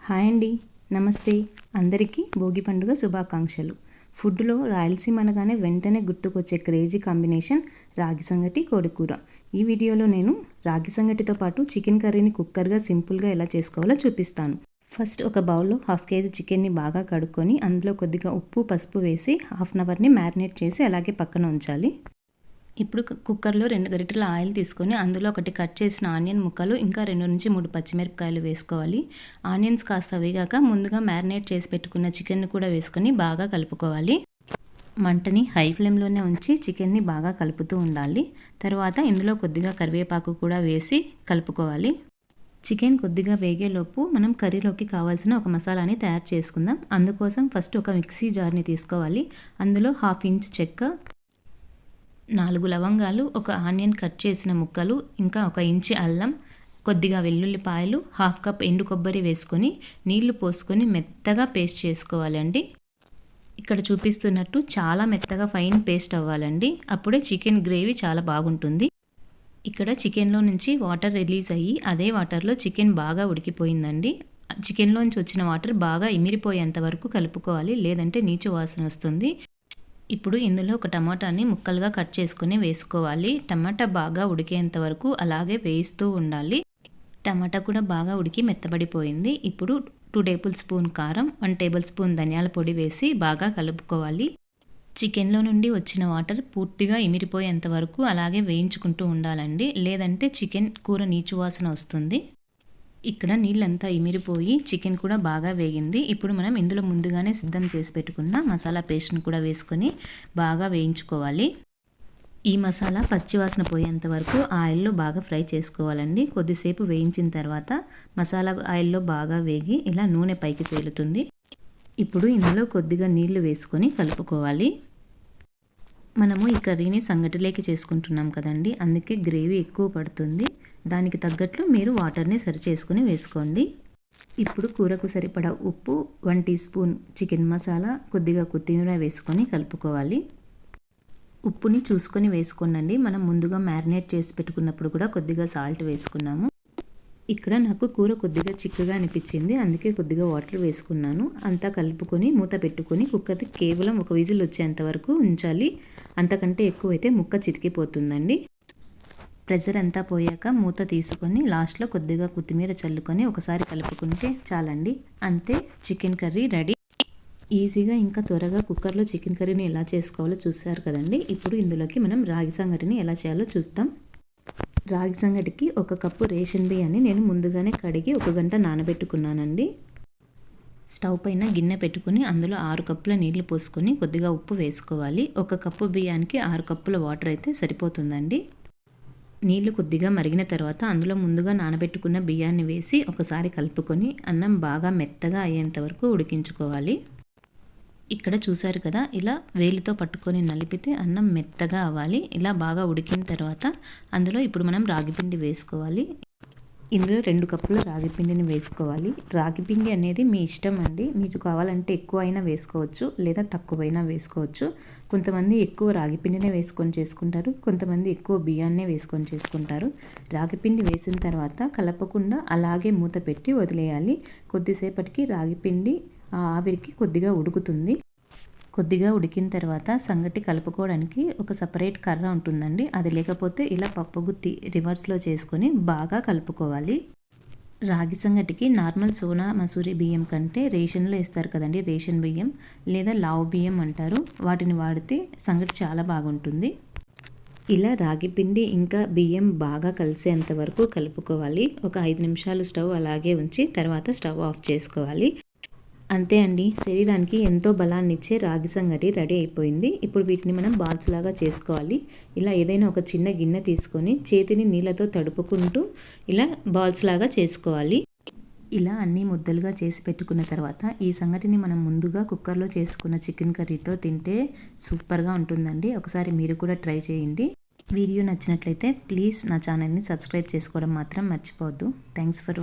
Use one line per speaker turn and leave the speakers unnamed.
Hi అండి, నమస్తే. అందరికీ భోగి పండుగ శుభాకాంక్షలు. ఫుడ్లో రాయలసీమ అనగానే వెంటనే గుర్తుకొచ్చే క్రేజీ కాంబినేషన్ రాగి సంగటి, కోడికూర. ఈ వీడియోలో నేను రాగి సంగటితో పాటు చికెన్ కర్రీని కుక్కర్గా సింపుల్గా ఎలా చేసుకోవాలో చూపిస్తాను. ఫస్ట్ ఒక బౌల్లో 1/2 kg చికెన్ని బాగా కడుక్కొని అందులో కొద్దిగా ఉప్పు, పసుపు వేసి 1/2 అవర్ని మ్యారినేట్ చేసి అలాగే పక్కన ఉంచాలి. ఇప్పుడు కుక్కర్లో 2 గరిటెల ఆయిల్ తీసుకొని అందులో ఒకటి కట్ చేసిన ఆనియన్ ముక్కలు, ఇంకా 2 నుంచి 3 పచ్చిమిరపకాయలు వేసుకోవాలి. ఆనియన్స్ కాస్త వేగాక ముందుగా మ్యారినేట్ చేసి పెట్టుకున్న చికెన్ను కూడా వేసుకొని బాగా కలుపుకోవాలి. మంటని హై ఫ్లేమ్లోనే ఉంచి చికెన్ని బాగా కలుపుతూ ఉండాలి. తర్వాత ఇందులో కొద్దిగా కరివేపాకు కూడా వేసి కలుపుకోవాలి. చికెన్ కొద్దిగా వేగేలోపు మనం కర్రీలోకి కావాల్సిన ఒక మసాలాని తయారు చేసుకుందాం. అందుకోసం ఫస్ట్ ఒక మిక్సీ జార్ని తీసుకోవాలి. అందులో 1/2 ఇంచ్ చెక్క, 4 లవంగాలు, ఒక ఆనియన్ కట్ చేసిన ముక్కలు, ఇంకా 1 ఇంచి అల్లం, కొద్దిగా వెల్లుల్లిపాయలు, 1/2 కప్ ఎండు కొబ్బరి వేసుకొని నీళ్లు పోసుకొని మెత్తగా పేస్ట్ చేసుకోవాలండి. ఇక్కడ చూపిస్తున్నట్టు చాలా మెత్తగా ఫైన్ పేస్ట్ అవ్వాలండి. అప్పుడే చికెన్ గ్రేవీ చాలా బాగుంటుంది. ఇక్కడ చికెన్లో నుంచి వాటర్ రిలీజ్ అయ్యి అదే వాటర్లో చికెన్ బాగా ఉడికిపోయిందండి. చికెన్లోంచి వచ్చిన వాటర్ బాగా ఇమిరిపోయేంత వరకు కలుపుకోవాలి, లేదంటే నీచు వాసన వస్తుంది. ఇప్పుడు ఇందులో ఒక టమాటాని ముక్కలుగా కట్ చేసుకుని వేసుకోవాలి. టమాటా బాగా ఉడికేంత వరకు అలాగే వేయిస్తూ ఉండాలి. టమాటా కూడా బాగా ఉడికి మెత్తబడిపోయింది. ఇప్పుడు 2 టేబుల్ స్పూన్ కారం, 1 టేబుల్ స్పూన్ ధనియాల పొడి వేసి బాగా కలుపుకోవాలి. చికెన్లో నుండి వచ్చిన వాటర్ పూర్తిగా ఇమిరిపోయేంత వరకు అలాగే వేయించుకుంటూ ఉండాలండి, లేదంటే చికెన్ కూర నీచు వాసన వస్తుంది. ఇక్కడ నీళ్ళంతా ఇమిరిపోయి చికెన్ కూడా బాగా వేగింది. ఇప్పుడు మనం ఇందులో ముందుగానే సిద్ధం చేసి పెట్టుకున్న మసాలా పేస్ట్ని కూడా వేసుకొని బాగా వేయించుకోవాలి. ఈ మసాలా పచ్చివాసన పోయేంత వరకు ఆయిల్లో బాగా ఫ్రై చేసుకోవాలండి. కొద్దిసేపు వేయించిన తర్వాత మసాలా ఆయిల్లో బాగా వేగి ఇలా నూనె పైకి తేలుతుంది. ఇప్పుడు ఇందులో కొద్దిగా నీళ్లు వేసుకొని కలుపుకోవాలి. మనము ఈ కర్రీని సంగటిలోకి చేసుకుంటున్నాం కదండి, అందుకే గ్రేవీ ఎక్కువ పడుతుంది. దానికి తగ్గట్లు మీరు వాటర్ని సరి చేసుకుని వేసుకోండి. ఇప్పుడు కూరకు సరిపడా ఉప్పు, 1 టీ స్పూన్ చికెన్ మసాలా, కొద్దిగా కొత్తిమీర వేసుకొని కలుపుకోవాలి. ఉప్పుని చూసుకొని వేసుకోండి. మనం ముందుగా మ్యారినేట్ చేసి పెట్టుకున్నప్పుడు కూడా కొద్దిగా సాల్ట్ వేసుకున్నాము. ఇక్కడ నాకు కూర కొద్దిగా చిక్కగా అనిపించింది, అందుకే కొద్దిగా వాటర్ వేసుకున్నాను. అంతా కలుపుకొని మూత పెట్టుకొని కుక్కర్ని కేవలం 1 విజిల్ వచ్చేంత వరకు ఉంచాలి. అంతకంటే ఎక్కువైతే ముక్క చితికిపోతుందండి. ప్రెషర్ అంతా పోయాక మూత తీసుకొని లాస్ట్లో కొద్దిగా కొత్తిమీర చల్లుకొని ఒకసారి కలుపుకుంటే చాలండి. అంతే, చికెన్ కర్రీ రెడీ. ఈజీగా ఇంకా త్వరగా కుక్కర్లో చికెన్ కర్రీని ఎలా చేసుకోవాలో చూసారు కదండి. ఇప్పుడు ఇందులోకి మనం రాగి సంగటిని ఎలా చేయాలో చూస్తాం. రాగి సంగటికి 1 కప్పు రేషన్ బియ్యాన్ని నేను ముందుగానే కడిగి 1 గంట నానబెట్టుకున్నానండి. స్టవ్ పైన గిన్నె పెట్టుకుని అందులో 6 కప్పుల నీళ్లు పోసుకొని కొద్దిగా ఉప్పు వేసుకోవాలి. 1 కప్పు బియ్యానికి 6 కప్పుల వాటర్ అయితే సరిపోతుందండి. నీళ్లు కొద్దిగా మరిగిన తర్వాత అందులో ముందుగా నానబెట్టుకున్న బియ్యాన్ని వేసి ఒకసారి కలుపుకొని అన్నం బాగా మెత్తగా అయ్యేంత వరకు ఉడికించుకోవాలి. ఇక్కడ చూసారు కదా, ఇలా వేలితో పట్టుకొని నలిపితే అన్నం మెత్తగా అవ్వాలి. ఇలా బాగా ఉడికిన తర్వాత అందులో ఇప్పుడు మనం రాగిపిండి వేసుకోవాలి. ఇందులో 2 కప్పుల రాగిపిండిని వేసుకోవాలి. రాగిపిండి అనేది మీ ఇష్టం అండి, మీకు కావాలంటే ఎక్కువ అయినా వేసుకోవచ్చు, లేదా తక్కువైనా వేసుకోవచ్చు. కొంతమంది ఎక్కువ రాగిపిండినే వేసుకొని చేసుకుంటారు, కొంతమంది ఎక్కువ బియ్యాన్నే వేసుకొని చేసుకుంటారు. రాగిపిండి వేసిన తర్వాత కలపకుండా అలాగే మూత పెట్టి వదిలేయాలి. కొద్దిసేపటికి రాగిపిండి ఆవిరికి కొద్దిగా ఉడుకుతుంది. కొద్దిగా ఉడికిన తర్వాత సంగటి కలుపుకోవడానికి ఒక సపరేట్ కర్ర ఉంటుందండి, అది లేకపోతే ఇలా పప్పుగుత్తి రివర్స్లో చేసుకొని బాగా కలుపుకోవాలి. రాగి సంగటికి నార్మల్ సోనా మసూరి బియ్యం కంటే రేషన్లో ఇస్తారు కదండి, రేషన్ బియ్యం లేదా లావు బియ్యం అంటారు, వాటిని వాడితే సంగటి చాలా బాగుంటుంది. ఇలా రాగి పిండి ఇంకా బియ్యం బాగా కలిసేంత వరకు కలుపుకోవాలి. ఒక 5 నిమిషాలు స్టవ్ అలాగే ఉంచి తర్వాత స్టవ్ ఆఫ్ చేసుకోవాలి. అంతే అండి, శరీరానికి ఎంతో బలాన్ని ఇచ్చే రాగి సంగటి రెడీ అయిపోయింది. ఇప్పుడు వీటిని మనం బాల్స్ లాగా చేసుకోవాలి. ఇలా ఏదైనా ఒక చిన్న గిన్నె తీసుకొని చేతిని నీళ్ళతో తడుపుకుంటూ ఇలా బాల్స్ లాగా చేసుకోవాలి. ఇలా అన్ని ముద్దలుగా చేసి పెట్టుకున్న తర్వాత ఈ సంగటిని మనం ముందుగా కుక్కర్లో చేసుకున్న చికెన్ కర్రీతో తింటే సూపర్గా ఉంటుందండి. ఒకసారి మీరు కూడా ట్రై చేయండి. వీడియో నచ్చినట్లయితే ప్లీజ్ నా ఛానల్ని సబ్స్క్రైబ్ చేసుకోవడం మాత్రం మర్చిపోవద్దు. Thanks for